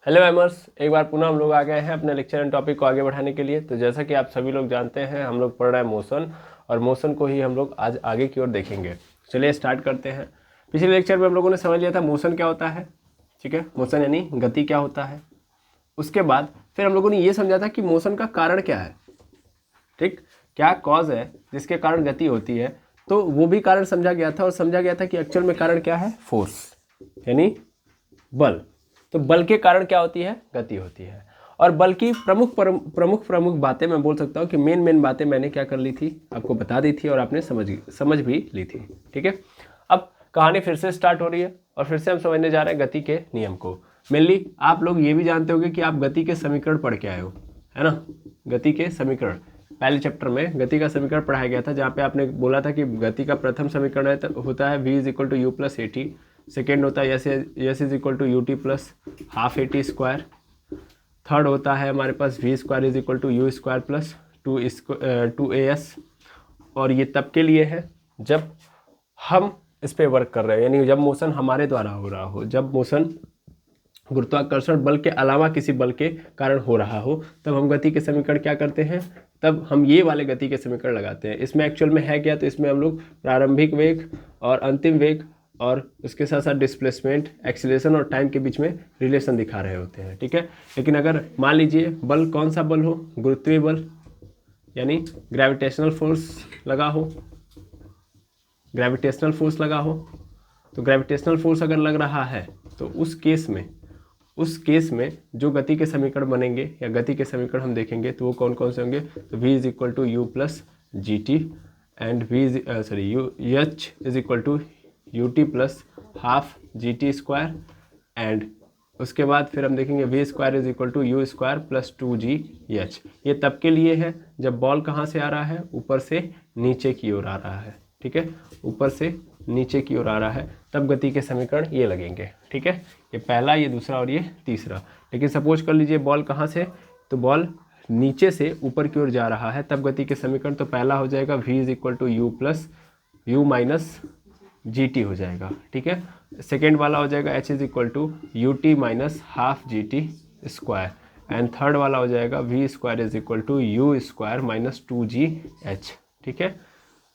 Hello एमर्स, एक बार पुनः हम लोग आ गए हैं अपने लेक्चर एंड टॉपिक को आगे बढ़ाने के लिए। तो जैसा कि आप सभी लोग जानते हैं, हम लोग पढ़ रहे हैं मोशन, और मोशन को ही हम लोग आज आगे की ओर देखेंगे। चलिए स्टार्ट करते हैं। पिछले लेक्चर में हम लोगों ने समझ लिया था मोशन क्या होता है, ठीक है। मोशन यानी गति क्या होता है। उसके बाद फिर हम लोगों ने ये समझा था कि मोशन का कारण क्या है, ठीक, क्या कॉज है जिसके कारण गति होती है। तो वो भी कारण समझा गया था, और समझा गया था कि एक्चुअल में कारण क्या है, फोर्स यानी बल। तो बल के कारण क्या होती है, गति होती है। और बल की प्रमुख बातें मैं बोल सकता हूँ कि मेन बातें मैंने क्या कर ली थी, आपको बता दी थी और आपने समझ भी ली थी, ठीक है। अब कहानी फिर से स्टार्ट हो रही है और फिर से हम समझने जा रहे हैं गति के नियम को। मेनली आप लोग ये भी जानते होंगे कि आप गति के समीकरण पढ़ के आए हो, है ना। गति के समीकरण पहले चैप्टर में गति का समीकरण पढ़ाया गया था, जहाँ पे आपने बोला था कि गति का प्रथम समीकरण होता है v is equal to u plus a t. Second होता है s is equal to u t plus half a t square. Third होता है हमारे पास v square is equal to u square plus two a s. और ये तब के लिए है जब हम इस पर वर्क कर रहे हैं, यानी जब मोशन हमारे द्वारा हो रहा हो, जब मोशन गुरुत्वाकर्षण बल के अलावा किसी बल के कारण हो रहा हो, तब हम गति के समीकरण क्या करते हैं, तब हम ये वाले गति के समीकरण लगाते हैं। इसमें एक्चुअल में है क्या, तो इसमें हम लोग प्रारंभिक वेग और अंतिम वेग और उसके साथ साथ डिस्प्लेसमेंट, एक्सीलरेशन और टाइम के बीच में रिलेशन दिखा रहे होते हैं, ठीक है। लेकिन अगर मान लीजिए बल कौन सा बल हो, गुरुत्वीय बल यानी ग्रेविटेशनल फोर्स लगा हो, ग्रेविटेशनल फोर्स लगा हो, तो ग्रेविटेशनल फोर्स अगर लग रहा है तो उस केस में जो गति के समीकरण बनेंगे या गति के समीकरण हम देखेंगे तो वो कौन कौन से होंगे। तो v is equal to u plus g t and h is equal to u t plus half g t square. And उसके बाद फिर हम देखेंगे v square is equal to u square plus two g h. ये तब के लिए है जब बॉल कहाँ से आ रहा है, ऊपर से नीचे की ओर आ रहा है, ठीक है। ऊपर से नीचे की ओर आ रहा है तब गति के समीकरण ये लगेंगे, ठीक है। ये पहला, ये दूसरा और ये तीसरा। लेकिन सपोज कर लीजिए बॉल कहाँ से, तो बॉल नीचे से ऊपर की ओर जा रहा है, तब गति के समीकरण तो पहला हो जाएगा v is equal to u plus u minus g t हो जाएगा, ठीक है। सेकेंड वाला हो जाएगा h is equal to u t minus half g t square. And third वाला हो जाएगा v square is equal to u square minus two g h, ठीक है।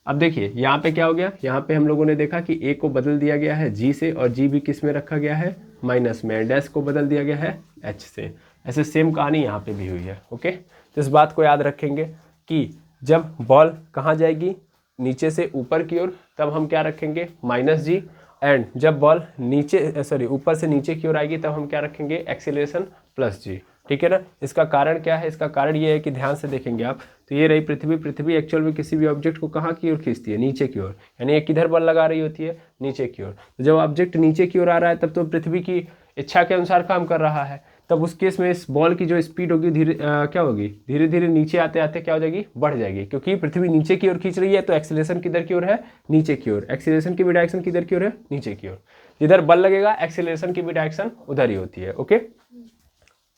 अब देखिए यहाँ पे क्या हो गया, यहाँ पे हम लोगों ने देखा कि a को बदल दिया गया है g से, और g भी किस में रखा गया है, माइनस में। डैश को बदल दिया गया है h से। ऐसे सेम कहानी यहाँ पे भी हुई है, ओके। तो इस बात को याद रखेंगे कि जब बॉल कहाँ जाएगी, नीचे से ऊपर की ओर, तब हम क्या रखेंगे, माइनस जी। एंड जब बॉल ऊपर से नीचे की ओर आएगी तब हम क्या रखेंगे, एक्सीलरेशन प्लस जी, ठीक है ना। इसका कारण क्या है, इसका कारण ये है कि ध्यान से देखेंगे आप तो ये रही पृथ्वी एक्चुअल में किसी भी ऑब्जेक्ट को कहाँ की ओर खींचती है, नीचे की ओर। यानी एक किधर बल लगा रही होती है, नीचे की ओर। तो जब ऑब्जेक्ट नीचे की ओर आ रहा है तब तो पृथ्वी की इच्छा के अनुसार काम कर रहा है, तब उस केस में इस बॉल की जो स्पीड होगी क्या होगी, धीरे धीरे नीचे आते आते क्या हो जाएगी, बढ़ जाएगी। क्योंकि पृथ्वी नीचे की ओर खींच रही है तो एक्सीलरेशन किधर की ओर है, नीचे की ओर। एक्सीलरेशन की भी डायरेक्शन किधर की ओर है, नीचे की ओर। जिधर बल लगेगा एक्सीलरेशन की भी डायरेक्शन उधर ही होती है, ओके।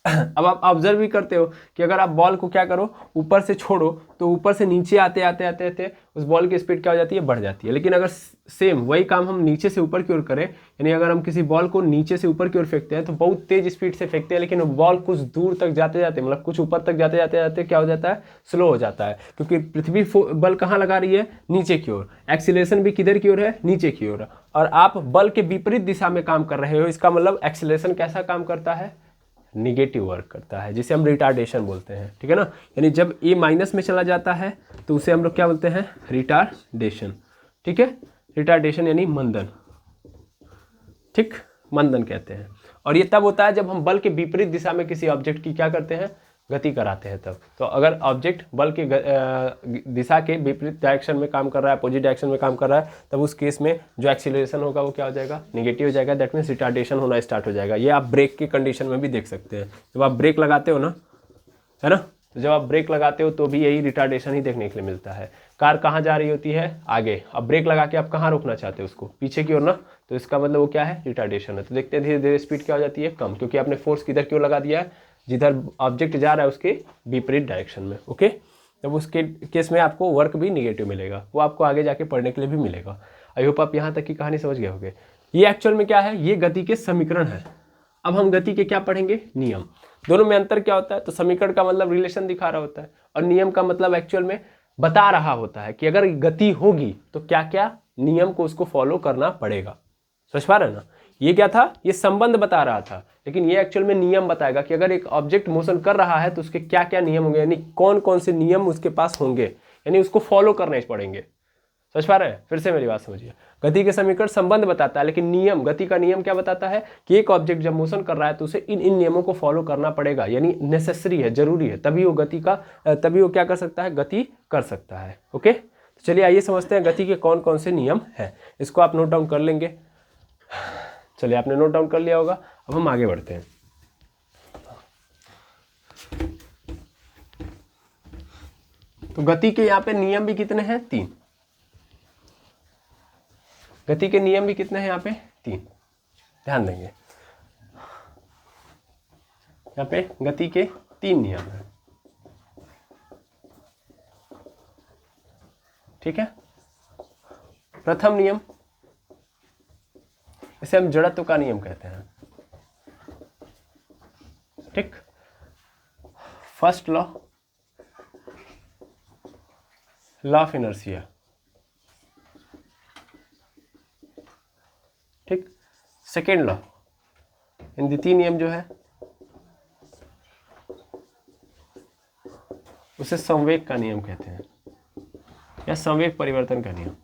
अब आप ऑब्जर्व भी करते हो कि अगर आप बॉल को क्या करो, ऊपर से छोड़ो, तो ऊपर से नीचे आते आते आते आते उस बॉल की स्पीड क्या हो जाती है, बढ़ जाती है। लेकिन अगर सेम वही काम हम नीचे से ऊपर की ओर करें, यानी अगर हम किसी बॉल को नीचे से ऊपर की ओर फेंकते हैं तो बहुत तेज स्पीड से फेंकते हैं, लेकिन बॉल कुछ दूर तक जाते जाते, मतलब कुछ ऊपर तक जाते जाते जाते क्या हो जाता है, स्लो हो जाता है। क्योंकि पृथ्वी बल कहाँ लगा रही है, नीचे की ओर। एक्सीलरेशन भी किधर की ओर है, नीचे की ओर। और आप बल के विपरीत दिशा में काम कर रहे हो, इसका मतलब एक्सीलरेशन कैसा काम करता है, निगेटिव वर्क करता है, जिसे हम रिटार्डेशन बोलते हैं, ठीक है ना। यानी जब ए माइनस में चला जाता है तो उसे हम लोग क्या बोलते हैं, रिटार्डेशन, ठीक है। रिटार्डेशन यानी मंदन, ठीक, मंदन कहते हैं। और ये तब होता है जब हम बल के विपरीत दिशा में किसी ऑब्जेक्ट की क्या करते हैं, गति कराते हैं तब। तो अगर ऑब्जेक्ट बल के दिशा के विपरीत डायरेक्शन में काम कर रहा है, अपोजिट डायरेक्शन में काम कर रहा है, तब उस केस में जो एक्सीलरेशन होगा वो क्या हो जाएगा, निगेटिव हो जाएगा। दैट मीन्स रिटार्डेशन होना स्टार्ट हो जाएगा। ये आप ब्रेक की कंडीशन में भी देख सकते हैं। जब आप ब्रेक लगाते हो ना, है ना, तो जब आप ब्रेक लगाते हो तो भी यही रिटार्डेशन ही देखने के लिए मिलता है। कार कहाँ जा रही होती है, आगे। अब ब्रेक लगा के आप कहाँ रोकना चाहते हो उसको, पीछे की ओर ना, तो इसका मतलब वो क्या है, रिटार्डेशन है। तो देखते हैं धीरे धीरे स्पीड क्या हो जाती है, कम, क्योंकि आपने फोर्स किधर की ओर लगा दिया है, जिधर ऑब्जेक्ट जा रहा है उसके विपरीत डायरेक्शन में, ओके। तब उसके केस में आपको वर्क भी निगेटिव मिलेगा, वो आपको आगे जाके पढ़ने के लिए भी मिलेगा। आई होप आप यहाँ तक की कहानी समझ गए होंगे। ये एक्चुअल में क्या है, ये गति के समीकरण है। अब हम गति के क्या पढ़ेंगे, नियम। दोनों में अंतर क्या होता है, तो समीकरण का मतलब रिलेशन दिखा रहा होता है और नियम का मतलब एक्चुअल में बता रहा होता है कि अगर गति होगी तो क्या क्या नियम को उसको फॉलो करना पड़ेगा। समझ पा रहे हैं ना, ये क्या था, ये संबंध बता रहा था, लेकिन ये एक्चुअल में नियम बताएगा कि अगर एक ऑब्जेक्ट मोशन कर रहा है तो उसके क्या क्या नियम होंगे, यानी कौन कौन से नियम उसके पास होंगे, यानी उसको फॉलो करने पड़ेंगे। समझ पा रहे हैं, फिर से मेरी बात समझिए। गति के समीकरण संबंध बताता है, लेकिन नियम, गति का नियम क्या बताता है कि एक ऑब्जेक्ट जब मोशन कर रहा है तो उसे इन इन नियमों को फॉलो करना पड़ेगा, यानी नेसेसरी है, जरूरी है, तभी वो क्या कर सकता है, गति कर सकता है। ओके, तो चलिए आइए समझते हैं गति के कौन कौन से नियम हैं। इसको आप नोट डाउन कर लेंगे। चलिए, आपने नोट डाउन कर लिया होगा, अब हम आगे बढ़ते हैं। तो गति के यहाँ पे नियम भी कितने हैं, 3। गति के नियम भी कितने हैं यहाँ पे, 3। ध्यान देंगे, यहाँ पे गति के 3 नियम हैं। ठीक है, प्रथम नियम, इसे हम जड़त्व का नियम कहते हैं। ठीक, फर्स्ट लॉ ऑफ इनर्शिया। ठीक, सेकेंड लॉ, इन द्वितीय नियम जो है उसे संवेग का नियम कहते हैं या संवेग परिवर्तन का नियम।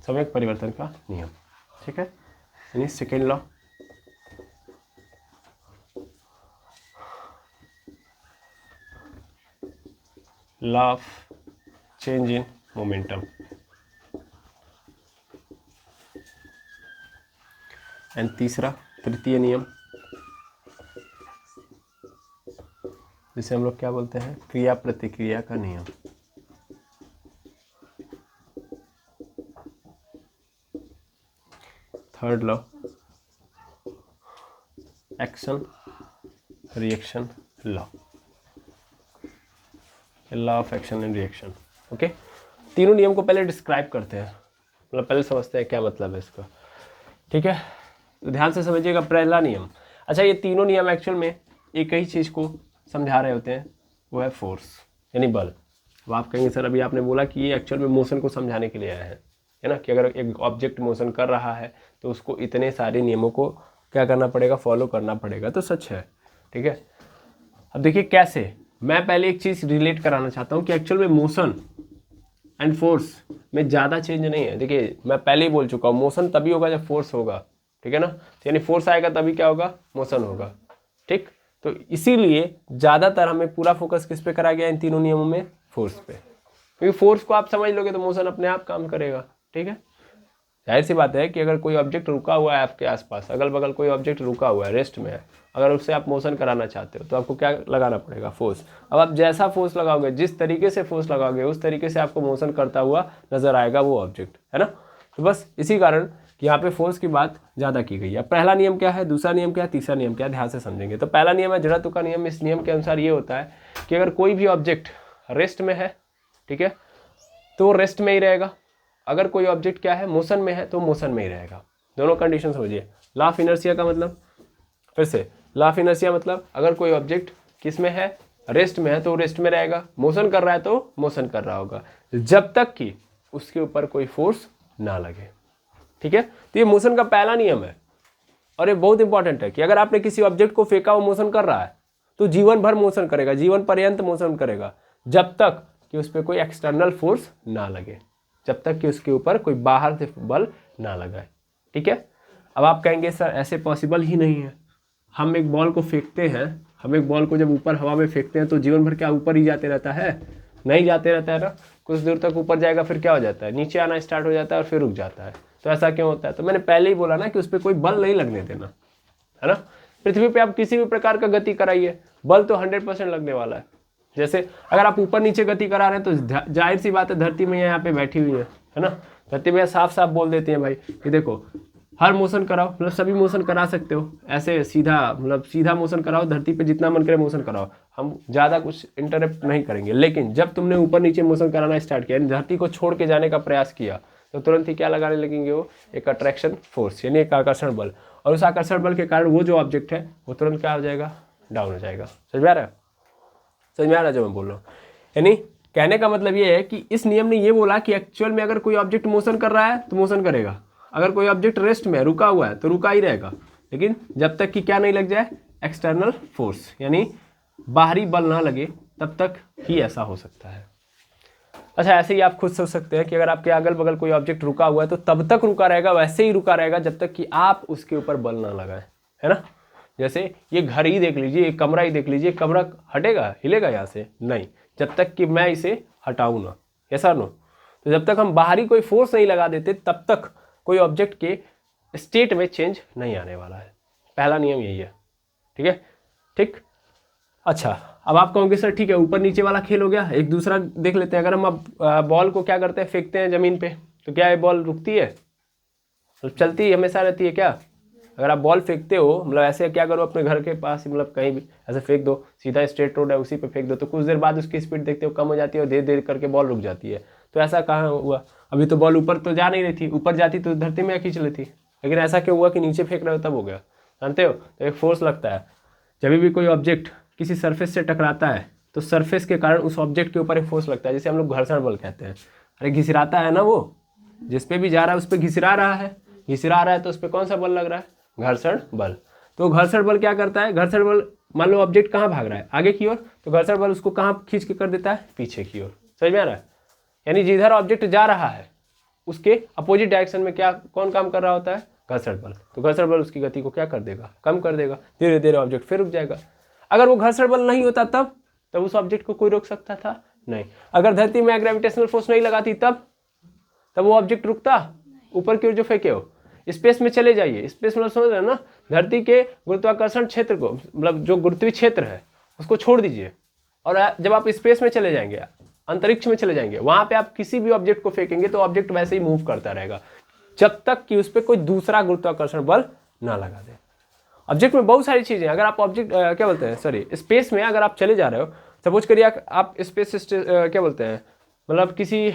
संवेग परिवर्तन का नियम, ठीक है, यानी second law of change in momentum and तीसरा, तृतीय नियम, जिसे हम लोग क्या बोलते हैं, क्रिया प्रतिक्रिया का नियम। Third law, action reaction law, law of action and reaction. Okay, तीनों नियम को पहले डिस्क्राइब करते हैं, मतलब पहले समझते हैं क्या मतलब है इसका। ठीक है, तो ध्यान से समझिएगा। पहला नियम, अच्छा, ये तीनों नियम एक्चुअल में एक ही चीज़ को समझा रहे होते हैं, वो है फोर्स, यानी बल। अब आप कहेंगे सर अभी आपने बोला कि ये एक्चुअल में मोशन को समझाने के लिए आया है ना, कि अगर एक ऑब्जेक्ट मोशन कर रहा है तो उसको इतने सारे नियमों को क्या करना पड़ेगा, फॉलो करना पड़ेगा। तो सच है, ठीक है। अब देखिए कैसे, मैं पहले एक चीज़ रिलेट कराना चाहता हूँ कि एक्चुअल में मोशन एंड फोर्स में ज़्यादा चेंज नहीं है। देखिए मैं पहले ही बोल चुका हूँ, मोशन तभी होगा जब फोर्स होगा, ठीक है ना, यानी फोर्स आएगा तभी क्या होगा, मोशन होगा। ठीक, तो इसीलिए ज़्यादातर हमें पूरा फोकस किस पे करा गया इन तीनों नियमों में, फोर्स पे, क्योंकि फोर्स को आप समझ लोगे तो मोशन अपने आप काम करेगा। ठीक है, जाहिर सी बात है कि अगर कोई ऑब्जेक्ट रुका हुआ है आपके आसपास, अगल बगल कोई ऑब्जेक्ट रुका हुआ है, रेस्ट में है, अगर उससे आप मोशन कराना चाहते हो तो आपको क्या लगाना पड़ेगा, फोर्स। अब आप जैसा फोर्स लगाओगे, जिस तरीके से फोर्स लगाओगे, उस तरीके से आपको मोशन करता हुआ नजर आएगा वो ऑब्जेक्ट, है ना। तो बस इसी कारण कि यहाँ पे फोर्स की बात ज़्यादा की गई है। पहला नियम क्या है, दूसरा नियम क्या है, तीसरा नियम क्या है, ध्यान से समझेंगे। तो पहला नियम है जड़त्व का नियम। इस नियम के अनुसार ये होता है कि अगर कोई भी ऑब्जेक्ट रेस्ट में है, ठीक है, तो वो रेस्ट में ही रहेगा। अगर कोई ऑब्जेक्ट क्या है, मोशन में है, तो मोशन में ही रहेगा। दोनों कंडीशन समझिए। लॉ ऑफ इनर्शिया का मतलब, फिर से लॉ ऑफ इनर्शिया मतलब अगर कोई ऑब्जेक्ट किस में है, रेस्ट में है, तो रेस्ट में रहेगा। मोशन कर रहा है तो मोशन कर रहा होगा, जब तक कि उसके ऊपर कोई फोर्स ना लगे। ठीक है, तो ये मोशन का पहला नियम है और ये बहुत इंपॉर्टेंट है कि अगर आपने किसी ऑब्जेक्ट को फेंका, वो मोशन कर रहा है तो जीवन भर मोशन करेगा, जीवन पर्यंत मोशन करेगा, जब तक कि उस पर कोई एक्सटर्नल फोर्स ना लगे, जब तक कि उसके ऊपर कोई बाहर से बल ना लगाए। ठीक है, अब आप कहेंगे सर ऐसे पॉसिबल ही नहीं है, हम एक बॉल को फेंकते हैं, हम एक बॉल को जब ऊपर हवा में फेंकते हैं तो जीवन भर क्या ऊपर ही जाते रहता है, नहीं जाते रहता है ना, कुछ दूर तक ऊपर जाएगा, फिर क्या हो जाता है, नीचे आना स्टार्ट हो जाता है और फिर रुक जाता है। तो ऐसा क्यों होता है, तो मैंने पहले ही बोला ना कि उस पर कोई बल नहीं लगने देना, है ना। पृथ्वी पे आप किसी भी प्रकार का गति कराइए, बल तो 100% लगने वाला है। जैसे अगर आप ऊपर नीचे गति करा रहे हैं तो जाहिर सी बात है धरती मैया यहाँ पे बैठी हुई है ना, धरती मैया साफ साफ बोल देती है भाई कि देखो हर मोशन कराओ, मतलब सभी मोशन करा सकते हो, ऐसे सीधा मतलब सीधा मोशन कराओ, धरती पे जितना मन करे मोशन कराओ, हम ज़्यादा कुछ इंटरप्ट नहीं करेंगे। लेकिन जब तुमने ऊपर नीचे मोशन कराना स्टार्ट किया, धरती को छोड़ के जाने का प्रयास किया, तो तुरंत ही क्या लगाने लगेंगे वो, एक अट्रैक्शन फोर्स यानी एक आकर्षण बल, और उस आकर्षण बल के कारण वो जो ऑब्जेक्ट है वो तुरंत क्या हो जाएगा, डाउन हो जाएगा। समझ में आ रहा है? समझ में आ रहा है जो मैं बोल रहा हूँ? यानी कहने का मतलब ये है कि इस नियम ने ये बोला कि एक्चुअल में अगर कोई ऑब्जेक्ट मोशन कर रहा है तो मोशन करेगा, अगर कोई ऑब्जेक्ट रेस्ट में रुका हुआ है तो रुका ही रहेगा, लेकिन जब तक कि क्या नहीं लग जाए, एक्सटर्नल फोर्स यानी बाहरी बल ना लगे, तब तक ही ऐसा हो सकता है। अच्छा, ऐसे ही आप खुद सोच सकते हैं कि अगर आपके अगल बगल कोई ऑब्जेक्ट रुका हुआ है तो तब तक रुका रहेगा, वैसे ही रुका रहेगा जब तक कि आप उसके ऊपर बल ना लगाएं, है ना? जैसे ये घर ही देख लीजिए, एक कमरा ही देख लीजिए, कमरा हटेगा, हिलेगा यहाँ से नहीं, जब तक कि मैं इसे हटाऊं ना, ऐसा नो। तो जब तक हम बाहरी कोई फोर्स नहीं लगा देते तब तक कोई ऑब्जेक्ट के स्टेट में चेंज नहीं आने वाला है। पहला नियम यही है, ठीक है? ठीक। अच्छा, अब आप कहोगे सर ठीक है, ऊपर नीचे वाला खेल हो गया, एक दूसरा देख लेते हैं। अगर हम अब बॉल को क्या करते हैं, फेंकते हैं जमीन पे, तो क्या ये बॉल रुकती है? तो चलती हमेशा रहती है क्या? अगर आप बॉल फेंकते हो, मतलब ऐसे क्या करो, अपने घर के पास ही मतलब कहीं भी ऐसे फेंक दो, सीधा स्ट्रेट रोड है उसी पे फेंक दो, तो कुछ देर बाद उसकी स्पीड देखते हो कम हो जाती है और धीरे धीरे करके बॉल रुक जाती है। तो ऐसा कहाँ हुआ? अभी तो बॉल ऊपर तो जा नहीं रही थी, ऊपर जाती तो धरती में खींच लेती, लेकिन ऐसा क्यों हुआ कि नीचे फेंक रहे हो तब हो गया? जानते हो? तो एक फोर्स लगता है। जब भी कोई ऑब्जेक्ट किसी सरफेस से टकराता है तो सरफेस के कारण उस ऑब्जेक्ट के ऊपर एक फोर्स लगता है, जिसे हम लोग घर्षण बल कहते हैं। अरे घिसराता है ना, वो जिस पे भी जा रहा है उस पर घिसरा रहा है, घिसरा रहा है, तो उस पर कौन सा बल लग रहा है? घर्षण बल। तो घर्षण बल क्या करता है? घर्षण बल, मान लो ऑब्जेक्ट कहाँ भाग रहा है, आगे की ओर, तो घर्षण बल उसको कहाँ खींच के कर देता है? पीछे की ओर। समझ में आ रहा है? यानी जिधर ऑब्जेक्ट जा रहा है उसके अपोजिट डायरेक्शन में क्या कौन काम कर रहा होता है? घर्षण बल। तो घर्षण बल उसकी गति को क्या कर देगा? कम कर देगा, धीरे धीरे ऑब्जेक्ट फिर रुक जाएगा। अगर वो घर्षण बल नहीं होता तब उस ऑब्जेक्ट को कोई रोक सकता था? नहीं। अगर धरती में ग्रेविटेशनल फोर्स नहीं लगाती तब वो ऑब्जेक्ट रुकता? ऊपर की ओर जो फेंके हो, स्पेस में चले जाइए, स्पेस मतलब समझ रहे हैं ना, धरती के गुरुत्वाकर्षण क्षेत्र को, मतलब जो गुरुत्वीय क्षेत्र है उसको छोड़ दीजिए, और जब आप स्पेस में चले जाएंगे, अंतरिक्ष में चले जाएंगे, वहां पे आप किसी भी ऑब्जेक्ट को फेंकेंगे तो ऑब्जेक्ट वैसे ही मूव करता रहेगा जब तक कि उस पर कोई दूसरा गुरुत्वाकर्षण बल ना लगा दे। ऑब्जेक्ट में बहुत सारी चीजें, अगर आप ऑब्जेक्ट क्या बोलते हैं, सॉरी, स्पेस में अगर आप चले जा रहे हो, सपोज करिए आप स्पेस क्या बोलते हैं, मतलब किसी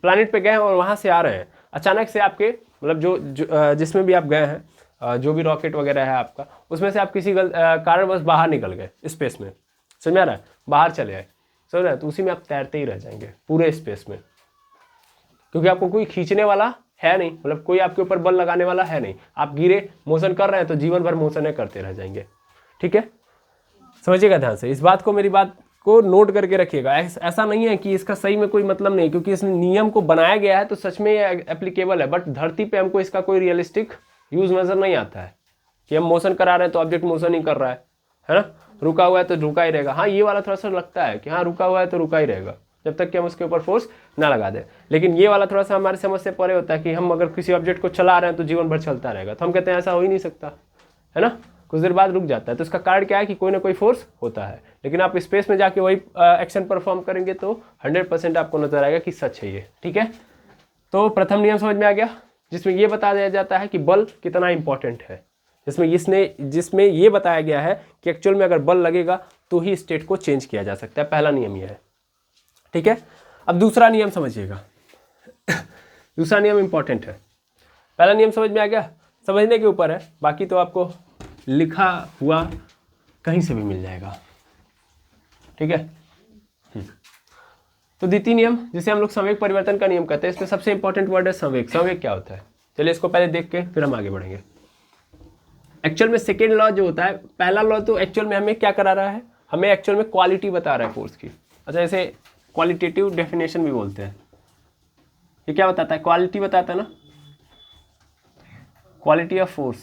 प्लैनेट पे गए हैं और वहां से आ रहे हैं, अचानक से आपके मतलब जिसमें भी आप गए हैं, जो भी रॉकेट वगैरह है आपका, उसमें से आप किसी कारणवश बाहर निकल गए स्पेस में, समझ में आ रहा है? बाहर चले आए, समझ रहे हैं? तो उसी में आप तैरते ही रह जाएंगे पूरे स्पेस में, क्योंकि आपको कोई खींचने वाला है नहीं, मतलब कोई आपके ऊपर बल लगाने वाला है नहीं। आप गिरे, मोशन कर रहे हैं तो जीवन भर मोशन है करते रह जाएंगे। ठीक है, समझिएगा ध्यान से, इस बात को, मेरी बात को नोट करके रखिएगा। ऐसा नहीं है कि इसका सही में कोई मतलब नहीं, क्योंकि इस नियम को बनाया गया है तो सच में ये एप्लीकेबल है, बट धरती पे हमको इसका कोई रियलिस्टिक यूज नजर नहीं आता है कि हम मोशन करा रहे हैं तो ऑब्जेक्ट मोशन ही कर रहा है ना? रुका हुआ है तो रुका ही रहेगा। हाँ, ये वाला थोड़ा सा लगता है कि हाँ रुका हुआ है तो रुका ही रहेगा जब तक कि हम उसके ऊपर फोर्स ना लगा दें, लेकिन ये वाला थोड़ा सा हमारे समझ से परे होता है कि हम अगर किसी ऑब्जेक्ट को चला रहे हैं तो जीवन भर चलता रहेगा, तो हम कहते हैं ऐसा हो ही नहीं सकता, है ना? कुछ देर बाद रुक जाता है। तो इसका कारण क्या है कि कोई ना कोई फोर्स होता है, लेकिन आप स्पेस में जाके वही एक्शन परफॉर्म करेंगे तो 100% आपको नजर आएगा कि सच है ये। ठीक है, तो प्रथम नियम समझ में आ गया, जिसमें ये बता दिया जाता है कि बल कितना इंपॉर्टेंट है, जिसमें ये बताया गया है कि एक्चुअल में अगर बल लगेगा तो ही स्टेट को चेंज किया जा सकता है। पहला नियम यह है। ठीक है, अब दूसरा नियम समझिएगा। दूसरा नियम इंपॉर्टेंट है। पहला नियम समझ में आ गया, समझने के ऊपर है, बाकी तो आपको लिखा हुआ कहीं से भी मिल जाएगा। ठीक है, तो द्वितीय नियम, जिसे हम लोग संवेग परिवर्तन का नियम कहते हैं, इसमें सबसे इंपॉर्टेंट वर्ड है संवेग। संवेग क्या होता है, चलिए इसको पहले देख के फिर हम आगे बढ़ेंगे। एक्चुअल में सेकेंड लॉ जो होता है, पहला लॉ तो एक्चुअल में हमें क्या करा रहा है, हमें एक्चुअल में क्वालिटी बता रहा है फोर्स की। अच्छा, इसे क्वालिटेटिव डेफिनेशन भी बोलते हैं। ये क्या बताता है? क्वालिटी बताता है ना, क्वालिटी ऑफ फोर्स।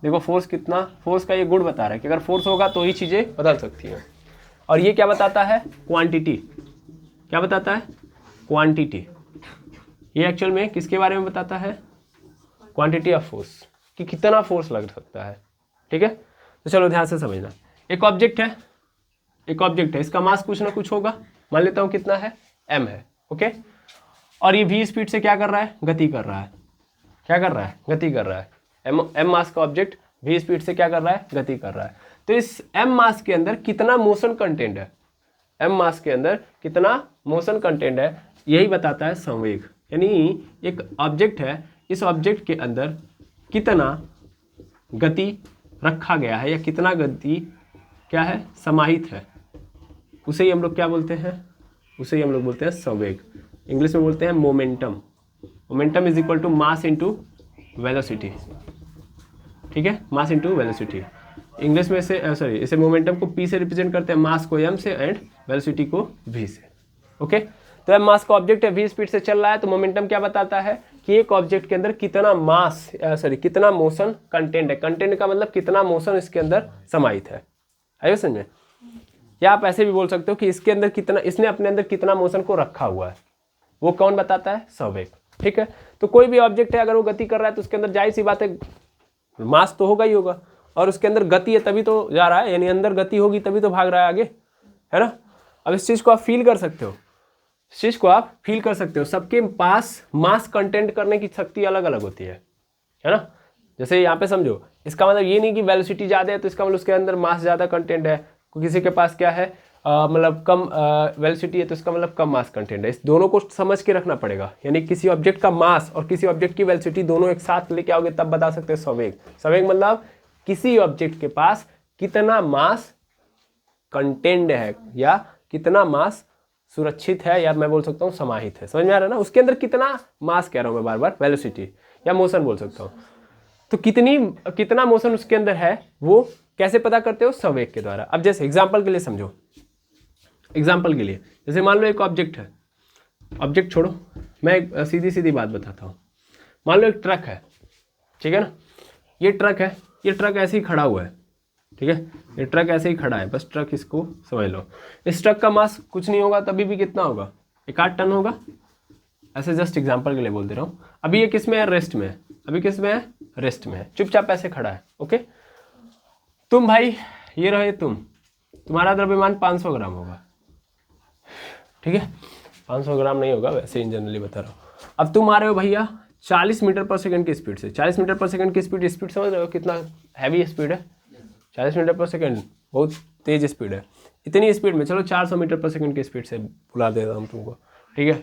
देखो फोर्स कितना, फोर्स का ये गुण बता रहा है कि अगर फोर्स होगा तो ही चीजें बदल सकती हैं। और ये क्या बताता है? क्वांटिटी। क्या बताता है? क्वांटिटी। ये एक्चुअल में किसके बारे में बताता है? क्वांटिटी ऑफ फोर्स, कि कितना फोर्स लग सकता है। ठीक है, तो चलो ध्यान से समझना। एक ऑब्जेक्ट है, इसका मास कुछ ना कुछ होगा, मान लेता हूं कितना है, m है। ओके, और ये v स्पीड से क्या कर रहा है? गति कर रहा है। क्या कर रहा है, गति कर रहा है। m मास का ऑब्जेक्ट v स्पीड से क्या कर रहा है, गति कर रहा है। तो इस m मास के अंदर कितना मोशन कंटेंट है, m मास के अंदर कितना मोशन कंटेंट है, यही बताता है संवेग। यानी एक ऑब्जेक्ट है, इस ऑब्जेक्ट के अंदर कितना गति रखा गया है या कितना गति क्या है, समाहित है, उसे ही हम लोग क्या बोलते हैं, उसे ही हम लोग बोलते हैं संवेग। इंग्लिश में बोलते हैं momentum. Momentum is equal to mass into velocity, ठीक है, मास इंटू वेलोसिटी। इंग्लिश में से इसे मोमेंटम को p से रिप्रेजेंट करते हैं, मास को m से एंड वेलोसिटी को v से। ओके, तो m मास का ऑब्जेक्ट है, v स्पीड से चल रहा है, तो मोमेंटम क्या बताता है कि एक ऑब्जेक्ट के अंदर कितना मास कितना मोशन कंटेंट है। कंटेंट का मतलब कितना मोशन इसके अंदर समाहित है। आइए समझ में। या आप ऐसे भी बोल सकते हो कि इसके अंदर कितना, इसने अपने अंदर कितना मोशन को रखा हुआ है, वो कौन बताता है, संवेग। ठीक है, तो कोई भी ऑब्जेक्ट है अगर वो गति कर रहा है तो उसके अंदर जाहिर सी बात है मास तो होगा ही होगा, और उसके अंदर गति है तभी तो जा रहा है, यानी अंदर गति होगी तभी तो भाग रहा है आगे, है ना। अब इस चीज़ को आप फील कर सकते हो, इस चीज़ को आप फील कर सकते हो। सबके पास मास कंटेंट करने की शक्ति अलग अलग होती है ना। जैसे यहाँ पे समझो, इसका मतलब ये नहीं कि वेलोसिटी ज़्यादा है तो इसका मतलब उसके अंदर मास ज़्यादा कंटेंट है। किसी के पास क्या है मतलब कम वेलोसिटी है तो इसका मतलब कम मास कंटेंट है। इस दोनों को समझ के रखना पड़ेगा। यानी किसी ऑब्जेक्ट का मास और किसी ऑब्जेक्ट की वेलोसिटी दोनों एक साथ लेके आओगे तब बता सकते हैं संवेग। संवेग मतलब किसी ऑब्जेक्ट के पास कितना मास कंटेंट है या कितना मास सुरक्षित है, या मैं बोल सकता हूँ समाहित है। समझ में आ रहा है ना, उसके अंदर कितना मास कह रहा हूँ मैं बार बार, वेलोसिटी या मोशन बोल सकता हूँ। तो कितना मोशन उसके अंदर है वो कैसे पता करते हो, संवेग के द्वारा। अब जैसे एग्जांपल के लिए समझो, एग्जांपल के लिए जैसे मान लो एक ऑब्जेक्ट है, ऑब्जेक्ट छोड़ो, मैं एक सीधी सीधी बात बताता हूँ। मान लो एक ट्रक है, ठीक है ना, ये ट्रक है, ये ट्रक ऐसे ही खड़ा हुआ है, ठीक है, ये ट्रक ऐसे ही खड़ा है, बस ट्रक इसको समझ लो। इस ट्रक का मास कुछ नहीं होगा, तभी भी कितना होगा, 1-8 टन होगा। ऐसे जस्ट एग्जांपल के लिए बोल दे रहा हूँ। अभी ये किस में है, रेस्ट में है, अभी किस में है, रेस्ट में है, चुपचाप ऐसे खड़ा है। ओके, तुम भाई, ये रहे तुम्हारा द्रव्यमान 500 ग्राम होगा, ठीक है, 500 ग्राम नहीं होगा, वैसे इन जनरली बता रहा हूँ। अब तुम आ रहे हो भैया 40 मीटर पर सेकंड की स्पीड से। 40 मीटर पर सेकंड की स्पीड समझ रहे हो कितना हैवी स्पीड है, 40 मीटर पर सेकंड बहुत तेज स्पीड है। इतनी स्पीड में, चलो 400 मीटर पर सेकंड की स्पीड से बुला देता हूँ तुमको, ठीक है।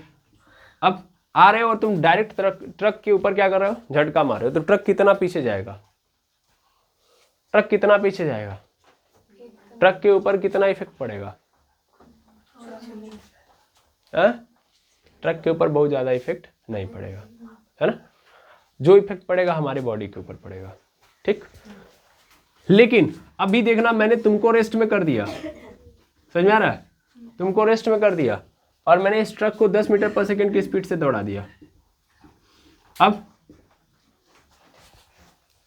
अब आ रहे हो और तुम डायरेक्ट ट्रक के ऊपर क्या कर रहे हो, झटका मार रहे हो, तो ट्रक कितना पीछे जाएगा, ट्रक कितना पीछे जाएगा, ट्रक के ऊपर कितना इफेक्ट पड़ेगा, ट्रक के ऊपर बहुत ज़्यादा इफेक्ट नहीं पड़ेगा, है ना। जो इफेक्ट पड़ेगा हमारे बॉडी के ऊपर पड़ेगा, ठीक। लेकिन अभी देखना, मैंने तुमको रेस्ट में कर दिया, समझ में आ रहा है, तुमको रेस्ट में कर दिया और मैंने इस ट्रक को 10 मीटर पर सेकंड की स्पीड से दौड़ा दिया।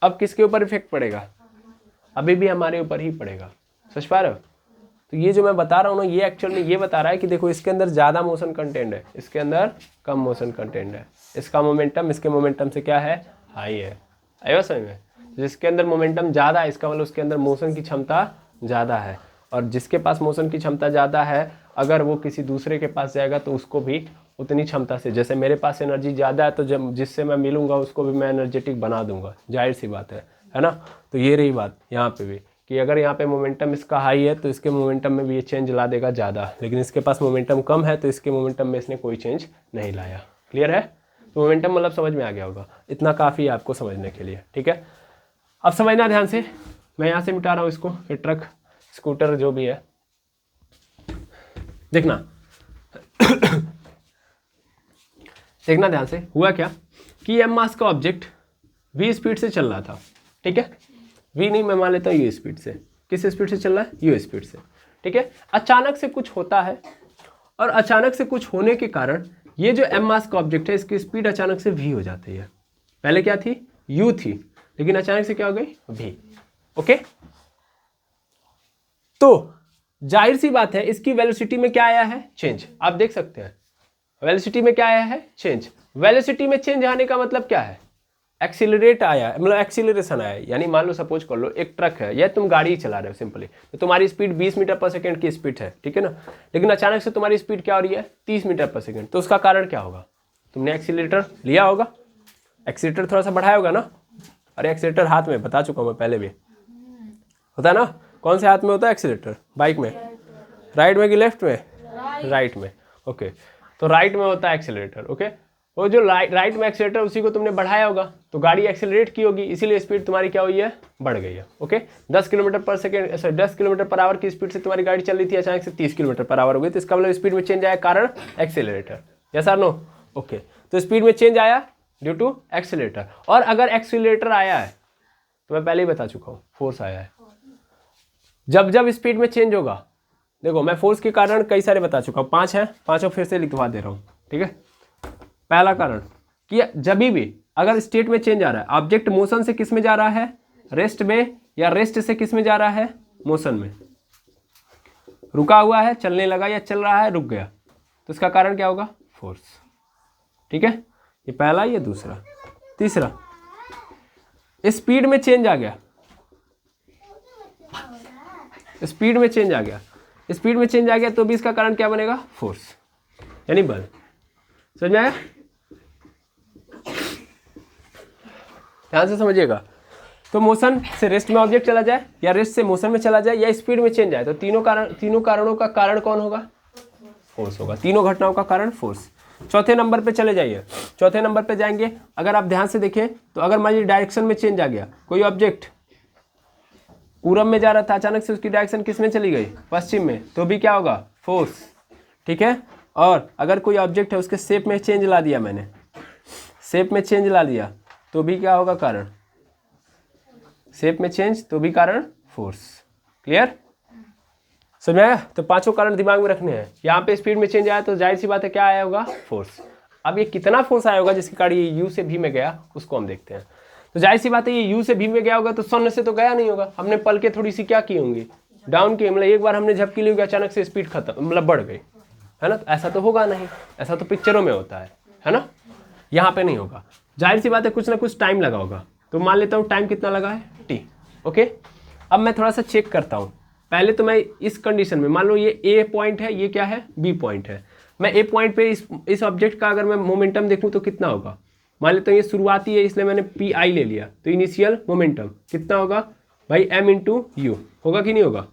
अब किसके ऊपर इफेक्ट पड़ेगा, अभी भी हमारे ऊपर ही पड़ेगा। समझ पा रहे हो। तो ये जो मैं बता रहा हूँ ना, ये एक्चुअल में ये बता रहा है कि देखो इसके अंदर ज़्यादा मोशन कंटेंट है, इसके अंदर कम मोशन कंटेंट है, इसका मोमेंटम इसके मोमेंटम से क्या है, हाई है। आयो समझ में। जिसके अंदर मोमेंटम ज़्यादा है इसका मतलब उसके अंदर मोशन की क्षमता ज़्यादा है, और जिसके पास मोशन की क्षमता ज़्यादा है अगर वो किसी दूसरे के पास जाएगा तो उसको भी उतनी क्षमता से, जैसे मेरे पास एनर्जी ज़्यादा है तो जब जिससे मैं मिलूंगा उसको भी मैं एनर्जेटिक बना दूंगा, जाहिर सी बात है ना। तो ये रही बात यहाँ पे भी कि अगर यहाँ पे मोमेंटम इसका हाई है तो इसके मोमेंटम में भी ये चेंज ला देगा ज़्यादा, लेकिन इसके पास मोमेंटम कम है तो इसके मोमेंटम में इसने कोई चेंज नहीं लाया। क्लियर है। तो मोमेंटम मतलब समझ में आ गया होगा, इतना काफ़ी है आपको समझने के लिए, ठीक है। अब समझना ध्यान से, मैं यहाँ से मिटा रहा हूँ इसको, ये ट्रक स्कूटर जो भी है, देखना देखना ध्यान से। हुआ क्या कि m मास का ऑब्जेक्ट v स्पीड से चल रहा था, ठीक है, v नहीं मैं मान लेता हूँ u स्पीड से। किस स्पीड से चल रहा है, u स्पीड से, ठीक है। अचानक से कुछ होता है और अचानक से कुछ होने के कारण ये जो m मास का ऑब्जेक्ट है इसकी स्पीड अचानक से v हो जाती है। पहले क्या थी, u थी, लेकिन अचानक से क्या हो गई, v। ओके, तो जाहिर सी बात है इसकी वेलोसिटी में क्या आया है, चेंज। आप देख सकते हैं वेलोसिटी में क्या आया है, चेंज। वेलोसिटी में चेंज आने का मतलब क्या है, एक्सीलरेट आया है, मतलब एक्सीलरेशन आया है। यानी मान लो सपोज कर लो एक ट्रक है या तुम गाड़ी चला रहे हो सिंपली, तो तुम्हारी स्पीड 20 मीटर पर सेकंड की स्पीड है, ठीक है ना, लेकिन अचानक से तुम्हारी स्पीड क्या हो रही है, 30 मीटर पर सेकंड। तो उसका कारण क्या होगा, तुमने एक्सीलरेटर लिया होगा, एक्सीलेटर थोड़ा सा बढ़ाया होगा ना। अरे एक्सीलेटर हाथ में, बता चुका हूँ मैं पहले भी, होता है ना। कौन से हाथ में होता है एक्सीलेटर बाइक में? राइट में कि लेफ्ट में? राइट में। ओके, तो राइट में होता है एक्सीलरेटर। ओके, वो जो राइट में एक्सीलरेटर उसी को तुमने बढ़ाया होगा, तो गाड़ी एक्सीलरेट की होगी, इसीलिए स्पीड तुम्हारी क्या हुई है? बढ़ गई है। ओके, 10 किलोमीटर पर second, sorry 10 kilometre per hour की स्पीड से तुम्हारी गाड़ी चल रही थी, अचानक से 30 किलोमीटर पर आवर हो गई, तो इसका मतलब स्पीड में चेंज आया, कारण एक्सीलरेटर। यस और नो? ओके, तो स्पीड में चेंज आया ड्यू टू एक्सीलरेटर। और अगर एक्सीलरेटर आया है तो मैं पहले ही बता चुका हूँ, फोर्स आया है। जब जब स्पीड में चेंज होगा, देखो मैं फोर्स के कारण कई सारे बता चुका हूँ, 5 है, 5 फिर से लिखवा दे रहा हूँ। ठीक है, पहला कारण कि जब भी अगर स्टेट में चेंज आ रहा है, ऑब्जेक्ट मोशन से किस में जा रहा है? रेस्ट में, या रेस्ट से किस में जा रहा है? मोशन में। रुका हुआ है, चलने लगा, या चल रहा है, रुक गया, तो इसका कारण क्या होगा? फोर्स। ठीक है, ये पहला, ये दूसरा। तीसरा, स्पीड में चेंज आ गया, स्पीड में चेंज आ गया, स्पीड में चेंज आ गया, तो भी इसका कारण क्या बनेगा? फोर्स, यानी बल। समझ में आया? ध्यान से समझिएगा। तो मोशन से रेस्ट में ऑब्जेक्ट चला जाए, या रेस्ट से मोशन में चला जाए, या स्पीड में चेंज आए, तो तीनों कारणों का कारण कौन होगा? फोर्स होगा। तीनों घटनाओं का कारण फोर्स। चौथे नंबर पे चले जाइए। चौथे नंबर पे जाएंगे, अगर आप ध्यान से देखें तो अगर मान लीजिए डायरेक्शन में चेंज आ गया, कोई ऑब्जेक्ट पूरब में जा रहा था, अचानक से उसकी डायरेक्शन किस में चली गई? पश्चिम में, तो भी क्या होगा? फोर्स। ठीक है, और अगर कोई ऑब्जेक्ट है उसके शेप में चेंज ला दिया मैंने, शेप में चेंज ला दिया, तो भी क्या होगा? कारण। शेप में चेंज, तो भी कारण फोर्स। क्लियर? समझ में आया? तो पांचों कारण दिमाग में रखने हैं। यहाँ पे स्पीड में चेंज आया तो जाहिर सी बात है क्या आया होगा? फोर्स। अब ये कितना फोर्स आया होगा जिसके कारण ये यू से भी में गया, उसको हम देखते हैं। तो जाहिर सी बात है ये यू से भी में गया होगा, तो शून्य से तो गया नहीं होगा, हमने पल के थोड़ी सी क्या की होंगी? डाउन की, मतलब एक बार हमने झपकी ली होगी, अचानक से स्पीड खत्म, मतलब बढ़ गई, है ना? ऐसा तो होगा नहीं, ऐसा तो पिक्चरों में होता है ना? यहाँ पे नहीं होगा। जाहिर सी बात है कुछ ना कुछ टाइम लगा होगा, तो मान लेता हूँ टाइम कितना लगा है? टी। ओके, अब मैं थोड़ा सा चेक करता हूँ। पहले तो मैं इस कंडीशन में, मान लो ये ए पॉइंट है, ये क्या है? बी पॉइंट है। मैं ए पॉइंट पे इस ऑब्जेक्ट का अगर मैं मोमेंटम देखूँ तो कितना होगा? मान लेता हूँ ये शुरुआती है, इसलिए मैंने पी आई ले लिया, तो इनिशियल मोमेंटम कितना होगा भाई? एम इंटू यू होगा कि नहीं होगा?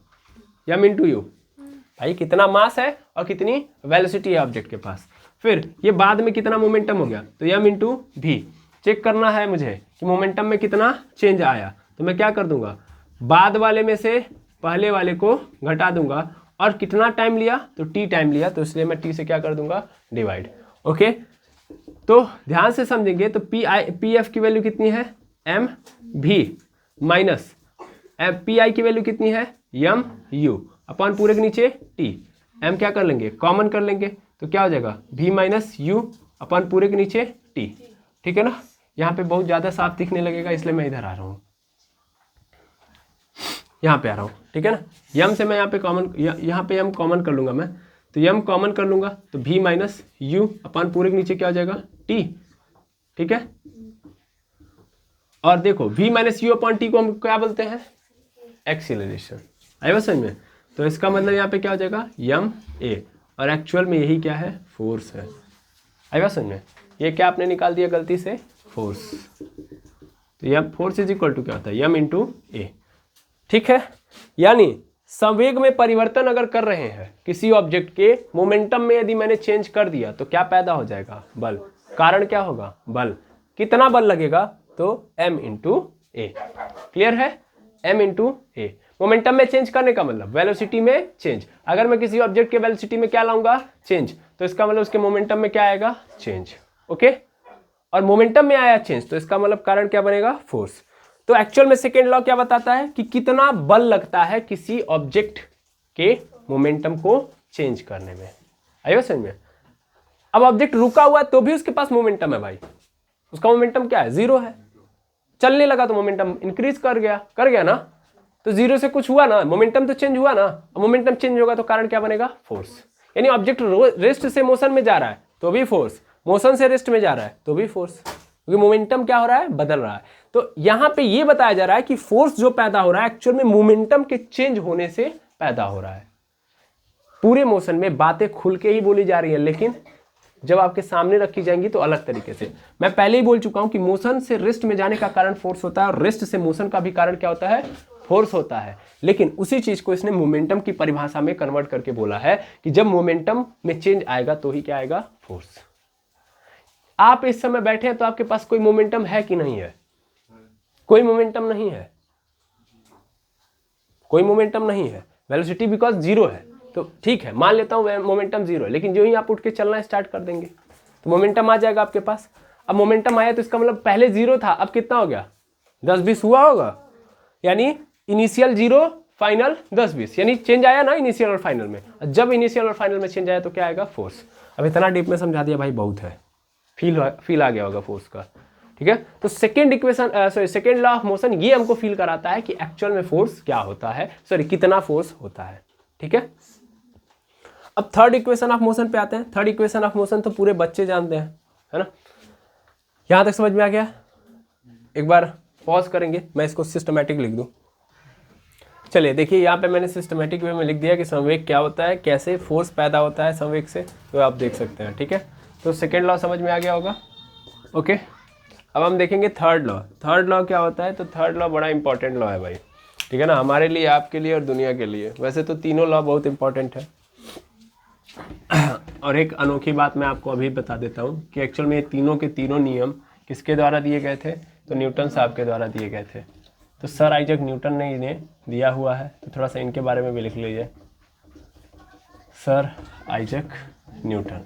M into u. भाई कितना मास है और कितनी वेलोसिटी है ऑब्जेक्ट के पास। फिर ये बाद में कितना मोमेंटम हो गया, तो एम इंटू भी। चेक करना है मुझे कि मोमेंटम में कितना चेंज आया, तो मैं क्या कर दूंगा? बाद वाले में से पहले वाले को घटा दूंगा, और कितना टाइम लिया? तो टी टाइम लिया, तो इसलिए मैं टी से क्या कर दूंगा? डिवाइड। ओके, तो ध्यान से समझेंगे, तो पी एफ की वैल्यू कितनी है? एम भी माइनस पी आई की वैल्यू कितनी है? एम यू अपॉन पूरे के नीचे टी। एम क्या कर लेंगे? कॉमन कर लेंगे, तो क्या हो जाएगा? भी माइनस यू अपॉन पूरे के नीचे टी। ठीक है ना? यहाँ पे बहुत ज़्यादा साफ दिखने लगेगा, इसलिए मैं इधर आ रहा हूँ, यहाँ पे आ रहा हूँ। ठीक है ना? यम से मैं यहाँ पे कॉमन, यहाँ पे यम कॉमन कर लूँगा मैं, तो यम कॉमन कर लूँगा, तो भी माइनस यू अपॉन पूरे के नीचे क्या हो जाएगा? टी। ठीक है, और देखो v minus you upon T को हम क्या बोलते हैं? एक्सीलरेशन। आया समझ में? तो इसका मतलब यहाँ पे क्या हो जाएगा? यम ए, और एक्चुअल में यही क्या है? फोर्स है। आया समझ में? ये क्या आपने निकाल दिया गलती से? फोर्स। तो यम फोर्स इज इक्वल टू क्या होता है? यम इंटू ए। ठीक है, यानी संवेग में परिवर्तन अगर कर रहे हैं किसी ऑब्जेक्ट के, मोमेंटम में यदि मैंने चेंज कर दिया तो क्या पैदा हो जाएगा? बल। कारण क्या होगा? बल। कितना बल लगेगा? तो m इंटू ए। क्लियर है? m इंटू ए। मोमेंटम में चेंज करने का मतलब वेलोसिटी में चेंज। अगर मैं किसी ऑब्जेक्ट के वेलोसिटी में क्या लाऊंगा? चेंज, तो इसका मतलब उसके मोमेंटम में क्या आएगा? चेंज। ओके, और मोमेंटम में आया चेंज, तो इसका मतलब कारण क्या बनेगा? फोर्स। तो एक्चुअल में सेकेंड लॉ क्या बताता है कि कितना बल लगता है किसी ऑब्जेक्ट के मोमेंटम को चेंज करने में। आइए समझ में? अब ऑब्जेक्ट रुका हुआ है तो भी उसके पास मोमेंटम है भाई, उसका मोमेंटम क्या है? जीरो है। चलने लगा तो मोमेंटम इंक्रीज कर गया ना, तो जीरो से कुछ हुआ ना, मोमेंटम तो चेंज हुआ ना। मोमेंटम चेंज होगा तो कारण क्या बनेगा? फोर्स। यानी ऑब्जेक्ट रेस्ट से मोशन में जा रहा है तो भी फोर्स, मोशन से रेस्ट में जा रहा है तो भी फोर्स, क्योंकि मोमेंटम क्या हो रहा है? बदल रहा है। तो यहां पे ये बताया जा रहा है कि फोर्स जो पैदा हो रहा है एक्चुअल में मोमेंटम के चेंज होने से पैदा हो रहा है। पूरे मोशन में बातें खुल के ही बोली जा रही है, लेकिन जब आपके सामने रखी जाएंगी तो अलग तरीके से। मैं पहले ही बोल चुका हूं कि मोशन से रेस्ट में जाने का कारण फोर्स होता है और रेस्ट से मोशन का भी कारण क्या होता है, फोर्स होता है। लेकिन उसी चीज को इसने मोमेंटम की परिभाषा में कन्वर्ट करके बोला है कि जब मोमेंटम में चेंज आएगा तो ही क्या आएगा, फोर्स। आप इस समय बैठे हैं तो आपके पास कोई मोमेंटम है कि नहीं है, कोई मोमेंटम नहीं है, कोई मोमेंटम नहीं है, वेलोसिटी बिकॉज जीरो है। तो ठीक है, मान लेता हूं मोमेंटम जीरो है, लेकिन जो ही आप उठ के चलना स्टार्ट कर देंगे तो मोमेंटम आ जाएगा आपके पास। अब मोमेंटम आया तो इसका मतलब पहले जीरो था, अब कितना हो गया, 10-20 हुआ होगा, यानी इनिशियल जीरो फाइनल 10-20, यानी चेंज आया ना इनिशियल और फाइनल में। जब इनिशियल और फाइनल में चेंज आया तो क्या आएगा, फोर्स। अब इतना डीप में समझा दिया भाई, बहुत है, फील आ गया होगा फोर्स का, ठीक है। तो second equation second law of motion ये हमको फील कराता है कि एक्चुअल में फोर्स क्या होता है, कितना फोर्स होता है, ठीक है। अब थर्ड इक्वेशन ऑफ मोशन पे आते हैं। थर्ड इक्वेशन ऑफ मोशन तो पूरे बच्चे जानते हैं, है ना, यहां तक समझ में आ गया। एक बार पॉज करेंगे, मैं इसको सिस्टमैटिक लिख दूं। चलिए देखिए, यहाँ पे मैंने सिस्टमैटिक वे में लिख दिया कि संवेग क्या होता है, कैसे फोर्स पैदा होता है संवेग से, तो आप देख सकते हैं, ठीक है। तो सेकेंड लॉ समझ में आ गया होगा, ओके। अब हम देखेंगे थर्ड लॉ। थर्ड लॉ क्या होता है, तो थर्ड लॉ बड़ा इंपॉर्टेंट लॉ है भाई, ठीक है ना, हमारे लिए, आपके लिए और दुनिया के लिए। वैसे तो तीनों लॉ बहुत इंपॉर्टेंट है। और एक अनोखी बात मैं आपको अभी बता देता हूँ कि एक्चुअल में ये तीनों के तीनों नियम किसके द्वारा दिए गए थे, तो न्यूटन साहब के द्वारा दिए गए थे। तो सर आइजैक न्यूटन ने इन्हें दिया हुआ है, तो थोड़ा सा इनके बारे में भी लिख लीजिए। सर आइजैक न्यूटन,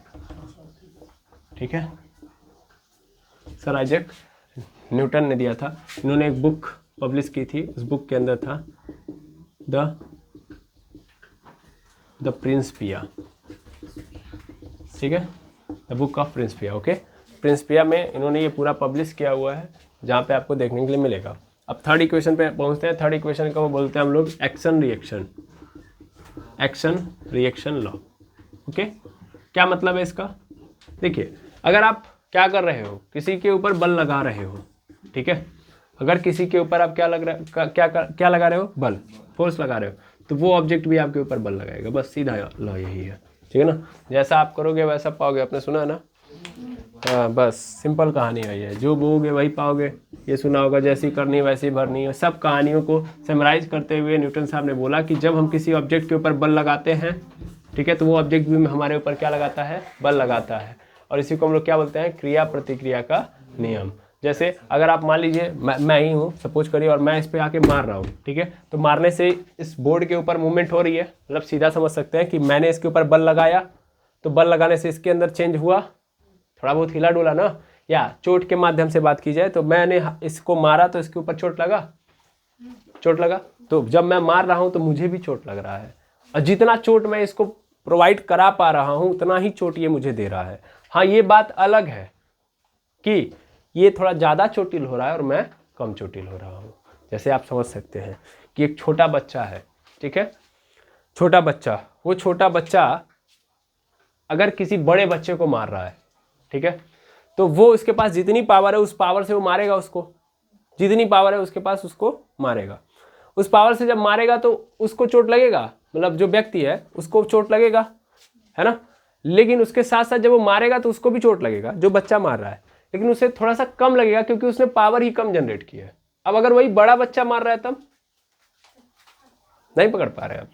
ठीक है, सर आइजैक न्यूटन ने दिया था। इन्होंने एक बुक पब्लिश की थी, उस बुक के अंदर था द प्रिंसिपिया, ठीक है, the book of Principia, okay. Principia में इन्होंने ये पूरा पब्लिश किया हुआ है, जहाँ पे आपको देखने के लिए मिलेगा। अब थर्ड इक्वेशन पे पहुँचते हैं। थर्ड इक्वेशन को बोलते हैं हम लोग action reaction, action reaction law, okay. क्या मतलब है इसका, देखिए, अगर आप क्या कर रहे हो, किसी के ऊपर बल लगा रहे हो, ठीक है, अगर किसी के ऊपर आप क्या लगा रहे हो, बल, फोर्स लगा रहे हो, तो वो ऑब्जेक्ट भी आपके ऊपर बल लगाएगा, बस सीधा लॉ यही है, ठीक है ना। जैसा आप करोगे वैसा पाओगे, आपने सुना है ना, हाँ, बस सिंपल कहानी है ये, जो बोओगे वही पाओगे, ये सुना होगा, जैसी करनी वैसी भरनी है। सब कहानियों को समराइज करते हुए न्यूटन साहब ने बोला कि जब हम किसी ऑब्जेक्ट के ऊपर बल लगाते हैं, ठीक है, तो वो ऑब्जेक्ट भी हमारे ऊपर क्या लगाता है, बल लगाता है। और इसी को हम लोग क्या बोलते हैं, क्रिया प्रतिक्रिया का नियम। जैसे अगर आप मान लीजिए मैं ही हूँ, सपोज करिए, और मैं इस पे आके मार रहा हूँ, ठीक है, तो मारने से इस बोर्ड के ऊपर मूवमेंट हो रही है, मतलब सीधा समझ सकते हैं कि मैंने इसके ऊपर बल लगाया, तो बल लगाने से इसके अंदर चेंज हुआ, थोड़ा बहुत हिला डुला ना। या चोट के माध्यम से बात की जाए तो मैंने इसको मारा तो इसके ऊपर चोट लगा, चोट लगा, तो जब मैं मार रहा हूँ तो मुझे भी चोट लग रहा है, और जितना चोट मैं इसको प्रोवाइड करा पा रहा हूँ उतना ही चोट ये मुझे दे रहा है। हाँ, ये बात अलग है कि ये थोड़ा ज़्यादा चोटिल हो रहा है और मैं कम चोटिल हो रहा हूँ। जैसे आप समझ सकते हैं कि एक छोटा बच्चा है, ठीक है, छोटा बच्चा, वो छोटा बच्चा अगर किसी बड़े बच्चे को मार रहा है, ठीक है, तो वो उसके पास जितनी पावर है उस पावर से वो मारेगा उसको, जितनी पावर है उसके पास उसको मारेगा। उस पावर से जब मारेगा तो उसको चोट लगेगा, मतलब जो व्यक्ति है उसको चोट लगेगा, है ना। लेकिन उसके साथ साथ जब वो मारेगा तो उसको भी चोट लगेगा, जो बच्चा मार रहा है, लेकिन उसे थोड़ा सा कम लगेगा क्योंकि उसने पावर ही कम जनरेट की है। अब अगर वही बड़ा बच्चा मार रहा है तब नहीं पकड़ पा रहे आप,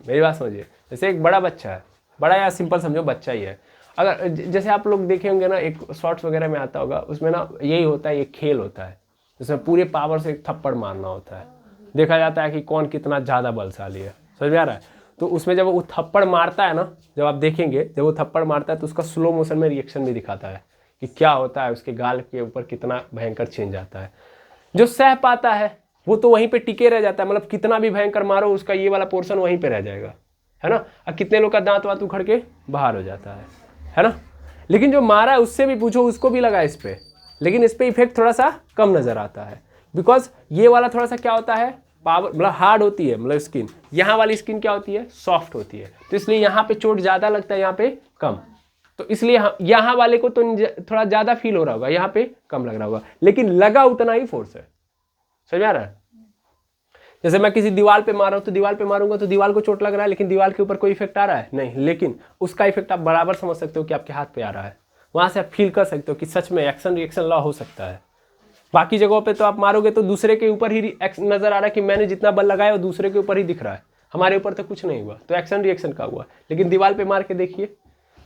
मेरी बात समझिए। जैसे एक बड़ा बच्चा है, बड़ा या सिंपल समझो बच्चा ही है, अगर जैसे आप लोग देखे होंगे ना, एक शॉर्ट्स वगैरह में आता होगा, उसमें ना यही होता है, ये खेल होता है जिसमें पूरे पावर से एक थप्पड़ मारना होता है, देखा जाता है कि कौन कितना ज़्यादा बलशाली है, समझ में आ रहा है। तो उसमें जब वो थप्पड़ मारता है ना, जब आप देखेंगे जब वो थप्पड़ मारता है तो उसका स्लो मोशन में रिएक्शन भी दिखाता है कि क्या होता है, उसके गाल के ऊपर कितना भयंकर चेंज आता है। जो सह पाता है वो तो वहीं पे टिके रह जाता है, मतलब कितना भी भयंकर मारो उसका ये वाला पोर्शन वहीं पे रह जाएगा, है ना। और कितने लोग का दांत वात उखड़ के बाहर हो जाता है ना। लेकिन जो मारा है उससे भी पूछो, उसको भी लगा इस पे, लेकिन इस पे इफेक्ट थोड़ा सा कम नजर आता है, बिकॉज ये वाला थोड़ा सा क्या होता है, पावर, मतलब हार्ड होती है, मतलब स्किन, यहाँ वाली स्किन क्या होती है, सॉफ्ट होती है, तो इसलिए यहाँ पे चोट ज़्यादा लगता है, यहाँ पे कम। तो इसलिए यहाँ वाले को तो थोड़ा ज़्यादा फील हो रहा होगा, यहाँ पे कम लग रहा होगा, लेकिन लगा उतना ही फोर्स है, समझ में आ रहा है। जैसे मैं किसी दीवार पे मार रहा हूँ तो दीवार पे मारूंगा तो दीवार को चोट लग रहा है, लेकिन दीवार के ऊपर कोई इफेक्ट आ रहा है नहीं, लेकिन उसका इफेक्ट आप बराबर समझ सकते हो कि आपके हाथ पे आ रहा है, वहाँ से आप फील कर सकते हो कि सच में एक्शन रिएक्शन लॉ हो सकता है। बाकी जगहों पे तो आप मारोगे तो दूसरे के ऊपर ही नजर आ रहा है कि मैंने जितना बल लगाया वो दूसरे के ऊपर ही दिख रहा है, हमारे ऊपर तो कुछ नहीं हुआ, तो एक्शन रिएक्शन का हुआ। लेकिन दीवार पे मार के देखिए,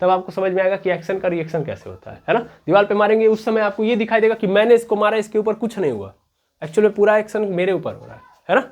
तब आपको समझ में आएगा कि एक्शन का रिएक्शन कैसे होता है ना। दीवार पे मारेंगे उस समय आपको ये दिखाई देगा कि मैंने इसको मारा, इसके ऊपर कुछ नहीं हुआ, एक्चुअली में पूरा एक्शन मेरे ऊपर हो रहा है ना।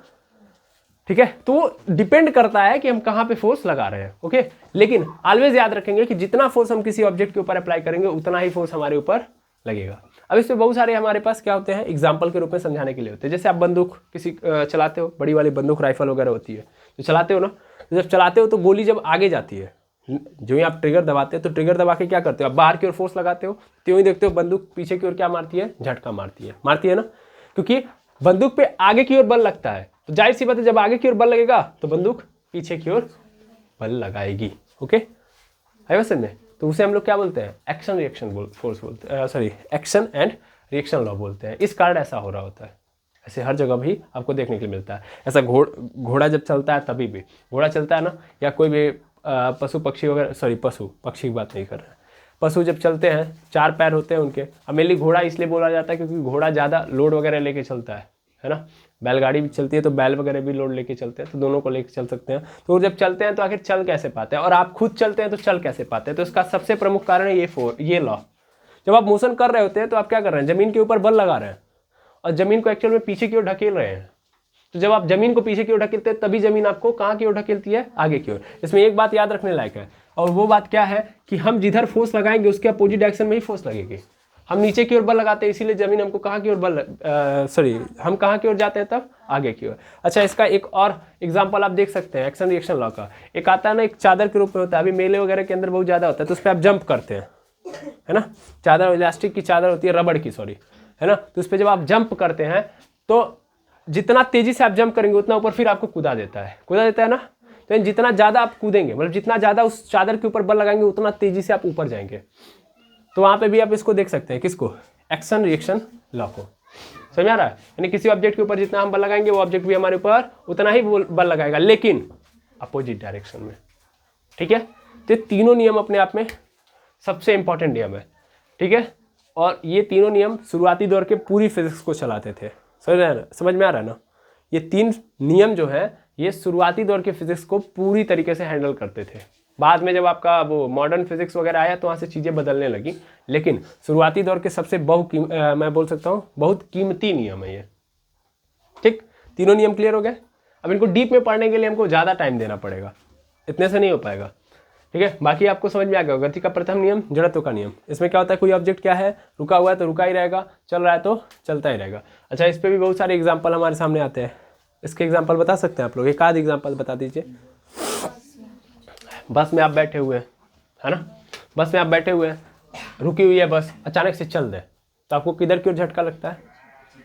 ठीक है, तो डिपेंड करता है कि हम कहाँ पे फोर्स लगा रहे हैं। ओके, लेकिन ऑलवेज याद रखेंगे कि जितना फोर्स हम किसी ऑब्जेक्ट के ऊपर अप्लाई करेंगे उतना ही फोर्स हमारे ऊपर लगेगा। अब इसमें बहुत सारे हमारे पास क्या होते हैं, एग्जाम्पल के रूप में समझाने के लिए होते हैं। जैसे आप बंदूक किसी चलाते हो, बड़ी वाली बंदूक राइफल वगैरह होती है, तो चलाते हो ना, तो जब चलाते हो तो गोली जब आगे जाती है, जो ही आप ट्रिगर दबाते हो, तो ट्रिगर दबा के क्या करते हो, आप बाहर की ओर फोर्स लगाते हो, तो यूँ ही देखते हो बंदूक पीछे की ओर क्या मारती है, झटका मारती है ना, क्योंकि बंदूक पे आगे की ओर बल लगता है। तो जाहिर सी बात है जब आगे की ओर बल लगेगा तो बंदूक पीछे की ओर बल लगाएगी। ओके, है वैसे में, तो उसे हम लोग क्या बोलते हैं, एक्शन रिएक्शन फोर्स बोलते हैं, sorry action and reaction law बोलते हैं। इस कारण ऐसा हो रहा होता है। ऐसे हर जगह भी आपको देखने के लिए मिलता है। ऐसा घोड़ा जब चलता है तभी भी, घोड़ा चलता है ना, या कोई भी पशु पक्षी वगैरह, सॉरी पशु पक्षी की बात नहीं कर रहे हैं, पशु जब चलते हैं 4 पैर होते हैं उनके। अब मेनली घोड़ा इसलिए बोला जाता है क्योंकि घोड़ा ज़्यादा लोड वगैरह लेके चलता है ना। बैलगाड़ी भी चलती है तो बैल वगैरह भी लोड लेके चलते हैं, तो दोनों को लेके चल सकते हैं। तो जब चलते हैं तो आखिर चल कैसे पाते हैं, और आप खुद चलते हैं तो चल कैसे पाते हैं, तो इसका सबसे प्रमुख कारण है ये लॉ। जब आप मोशन कर रहे होते हैं तो आप क्या कर रहे हैं, जमीन के ऊपर बल लगा रहे हैं और जमीन को एक्चुअल में पीछे की ओर ढकेल रहे हैं। तो जब आप जमीन को पीछे की ओर ढकेलते हैं तभी जमीन आपको कहाँ की ओर ढकेलती है, आगे की ओर। इसमें एक बात याद रखने लायक है, और वो बात क्या है कि हम जिधर फोर्स लगाएंगे उसके अपोजिट डायरेक्शन में ही फोर्स लगेगी। हम नीचे की ओर बल लगाते हैं इसीलिए जमीन हमको कहाँ की ओर हम कहाँ की ओर जाते हैं, तब आगे की ओर। अच्छा, इसका एक और एग्जांपल आप देख सकते हैं एक्शन रिएक्शन लॉ का। एक आता है ना, एक चादर के रूप में होता है, अभी मेले वगैरह के अंदर बहुत ज़्यादा होता है, तो उस पर आप जंप करते हैं, है ना। चादर इलास्टिक की चादर होती है, रबड़ की, सॉरी, है ना। तो उस पर जब आप जंप करते हैं तो जितना तेजी से आप जंप करेंगे उतना ऊपर फिर आपको कूदा देता है ना। तो जितना ज़्यादा आप कूदेंगे, मतलब जितना ज़्यादा उस चादर के ऊपर बल लगाएंगे उतना तेजी से आप ऊपर जाएंगे। तो वहाँ पे भी आप इसको देख सकते हैं, किसको, एक्शन रिएक्शन लॉ को। समझ आ रहा है, यानी किसी ऑब्जेक्ट के ऊपर जितना हम बल लगाएंगे वो ऑब्जेक्ट भी हमारे ऊपर उतना ही बल लगाएगा, लेकिन अपोजिट डायरेक्शन में। ठीक है, तो तीनों नियम अपने आप में सबसे इंपॉर्टेंट नियम है। ठीक है, और ये तीनों नियम शुरुआती दौर के पूरी फिजिक्स को चलाते थे। समझ में आ रहा है ना। ये 3 नियम जो है ये शुरुआती दौर के फिजिक्स को पूरी तरीके से हैंडल करते थे। बाद में जब आपका वो मॉडर्न फिजिक्स वगैरह आया तो वहाँ से चीज़ें बदलने लगी, लेकिन शुरुआती दौर के सबसे मैं बोल सकता हूँ बहुत कीमती नियम है ये। ठीक, तीनों नियम क्लियर हो गए। अब इनको डीप में पढ़ने के लिए हमको ज़्यादा टाइम देना पड़ेगा, इतने से नहीं हो पाएगा। ठीक है, बाकी आपको समझ में आ गया। गति का प्रथम नियम, जड़त्व का नियम। इसमें क्या होता है, कोई ऑब्जेक्ट क्या है, रुका हुआ है तो रुका ही रहेगा, चल रहा है तो चलता ही रहेगा। अच्छा, इस पर भी बहुत सारे एग्जाम्पल हमारे सामने आते हैं। इसके एग्जाम्पल बता सकते हैं आप लोग, एक आध एग्जाम्पल बता दीजिए। बस में आप बैठे हुए हैं, है ना, बस में आप बैठे हुए हैं, रुकी हुई है बस, अचानक से चल दे तो आपको किधर की ओर झटका लगता है,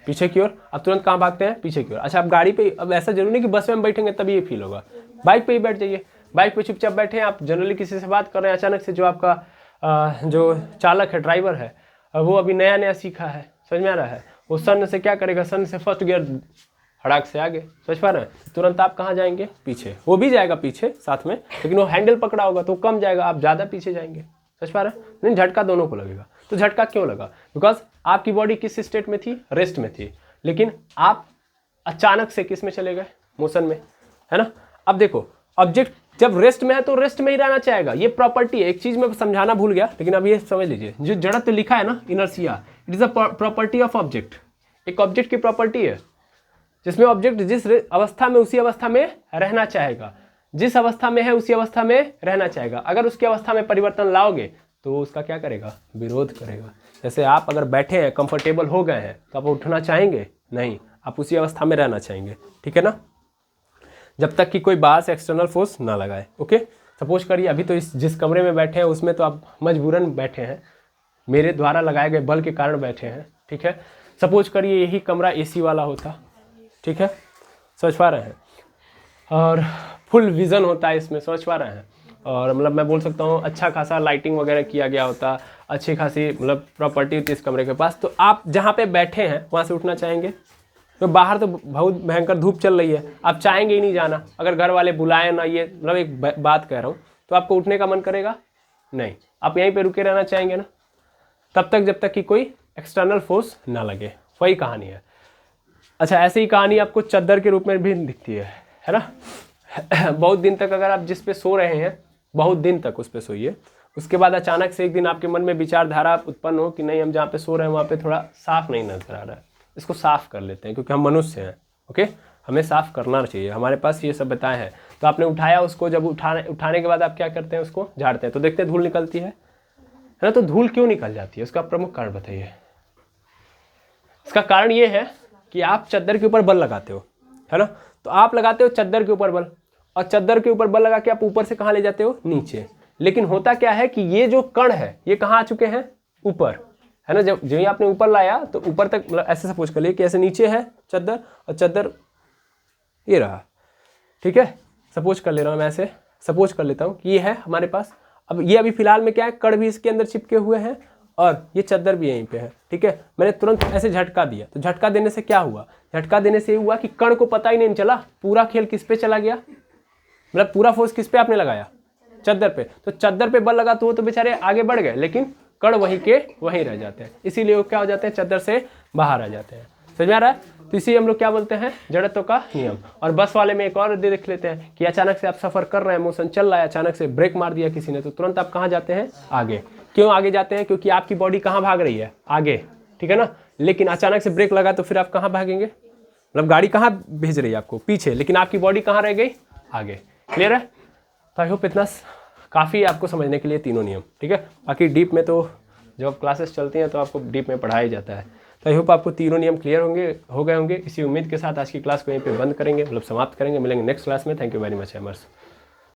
पीछे की ओर। आप तुरंत कहाँ भागते हैं, पीछे की ओर। अच्छा, आप गाड़ी पे, अब ऐसा जरूरी नहीं कि बस में हम बैठेंगे तभी ये फील होगा, बाइक पे ही बैठ जाइए। बाइक पे चुपचाप बैठे हैं आप, जनरली किसी से बात कर रहे हैं, अचानक से जो आपका जो चालक है, ड्राइवर है, वो अभी नया नया सीखा है, समझ में आ रहा है, वो सन से क्या करेगा, सन से फर्स्ट गियर हड़ाक से आगे, समझ पा रहे हैं, तुरंत आप कहाँ जाएंगे, पीछे। वो भी जाएगा पीछे साथ में, लेकिन वो हैंडल पकड़ा होगा तो कम जाएगा, आप ज़्यादा पीछे जाएंगे, समझ पा रहे हैं। नहीं, झटका दोनों को लगेगा। तो झटका क्यों लगा, बिकॉज आपकी बॉडी किस स्टेट में थी, रेस्ट में थी, लेकिन आप अचानक से किस में चले गए, मोशन में, है ना। अब देखो, ऑब्जेक्ट जब रेस्ट में है तो रेस्ट में ही रहना चाहेगा, ये प्रॉपर्टी है। एक चीज मैं समझाना भूल गया, लेकिन अब ये समझ लीजिए, जो जड़त्व लिखा है ना, inertia, it is a property of object. एक ऑब्जेक्ट की प्रॉपर्टी है जिसमें ऑब्जेक्ट जिस अवस्था में उसी अवस्था में रहना चाहेगा, जिस अवस्था में है उसी अवस्था में रहना चाहेगा। अगर उसकी अवस्था में परिवर्तन लाओगे तो उसका क्या करेगा, विरोध करेगा। जैसे आप अगर बैठे हैं, कंफर्टेबल हो गए हैं, तो आप उठना चाहेंगे नहीं, आप उसी अवस्था में रहना चाहेंगे, ठीक है ना, जब तक कि कोई बाहर से एक्सटर्नल फोर्स ना लगाए। ओके, सपोज करिए अभी तो जिस कमरे में बैठे हैं उसमें तो आप मजबूरन बैठे हैं, मेरे द्वारा लगाए गए बल के कारण बैठे हैं, ठीक है। सपोज करिए यही कमरा एसी वाला होता, ठीक है, समझ पा रहे हैं, और फुल विज़न होता है इसमें, समझ पा रहे हैं, और मतलब मैं बोल सकता हूँ अच्छा खासा लाइटिंग वगैरह किया गया होता, अच्छी खासी मतलब प्रॉपर्टी होती है इस कमरे के पास, तो आप जहाँ पे बैठे हैं वहाँ से उठना चाहेंगे। तो बाहर तो बहुत भयंकर धूप चल रही है, आप चाहेंगे ही नहीं जाना। अगर घर वाले बुलाए ना, ये मतलब एक बात कह रहा हूँ, तो आपको उठने का मन करेगा नहीं, आप यहीं पे रुके रहना चाहेंगे ना। तब तक जब तक कि कोई एक्सटर्नल फोर्स ना लगे। वही कहानी है। अच्छा, ऐसे ही कहानी आपको चद्दर के रूप में भी दिखती है ना। बहुत दिन तक अगर आप जिस पे सो रहे हैं, बहुत दिन तक उस पे सोइए, उसके बाद अचानक से एक दिन आपके मन में विचारधारा उत्पन्न हो कि नहीं, हम जहाँ पे सो रहे हैं वहाँ पे थोड़ा साफ नहीं नजर आ रहा है, इसको साफ कर लेते हैं, क्योंकि हम मनुष्य हैं। ओके, हमें साफ करना चाहिए, हमारे पास ये सभ्यताएं हैं। तो आपने उठाया उसको, जब उठाने के बाद आप क्या करते हैं, उसको झाड़ते हैं, तो देखते हैं धूल निकलती है ना। तो धूल क्यों निकल जाती है, उसका प्रमुख कारण बताइए। इसका कारण ये है कि आप चद्दर के ऊपर बल लगाते हो, है ना। तो आप लगाते हो चद्दर के ऊपर बल, और चद्दर के ऊपर बल लगा के आप ऊपर से कहाँ ले जाते हो, नीचे। लेकिन होता क्या है कि ये जो कण है ये कहाँ आ चुके हैं, ऊपर, है ना। जब ही आपने ऊपर लाया तो ऊपर तक, मतलब ऐसे सपोज कर लिए कि ऐसे नीचे है चद्दर, और चद्दर ये रहा, ठीक है। सपोज कर ले रहा हूँ मैं, ऐसे सपोज कर लेता हूँ कि ये है हमारे पास। अब ये अभी फिलहाल में क्या है, कण भी इसके अंदर चिपके हुए हैं और ये चद्दर भी यहीं पे है, ठीक है। मैंने तुरंत ऐसे झटका दिया, तो झटका देने से क्या हुआ, झटका देने से ये हुआ कि कण को पता ही नहीं चला, पूरा खेल किस पे चला गया, मतलब पूरा फोर्स किस पे आपने लगाया, चद्दर पे। तो चद्दर पे बल लगा तो वो तो बेचारे आगे बढ़ गए, लेकिन कण वहीं के वहीं रह जाते हैं, इसीलिए वो क्या हो जाते हैं, चद्दर से बाहर आ जाते हैं। समझ में आ रहा है। तो इसी हम लोग क्या बोलते हैं, जड़त्व का नियम। और बस वाले में एक और देख लेते हैं कि अचानक से आप सफर कर रहे हैं, मोशन चल रहा है, अचानक से ब्रेक मार दिया किसी ने, तो तुरंत आप कहाँ जाते हैं, आगे। क्यों आगे जाते हैं, क्योंकि आपकी बॉडी कहाँ भाग रही है, आगे, ठीक है ना। लेकिन अचानक से ब्रेक लगा तो फिर आप कहाँ भागेंगे, मतलब गाड़ी कहाँ भेज रही है आपको, पीछे, लेकिन आपकी बॉडी कहाँ रह गई, आगे। क्लियर है। तो आई होप इतना काफ़ी आपको समझने के लिए तीनों नियम, ठीक है। बाकी डीप में तो जब क्लासेस चलती हैं तो आपको डीप में पढ़ाया जाता है। तो आई होप आपको तीनों नियम क्लियर हो गए होंगे। इसी उम्मीद के साथ आज की क्लास को यहीं पे बंद करेंगे, मतलब समाप्त करेंगे। मिलेंगे नेक्स्ट क्लास में। Thank you very much एमर्स।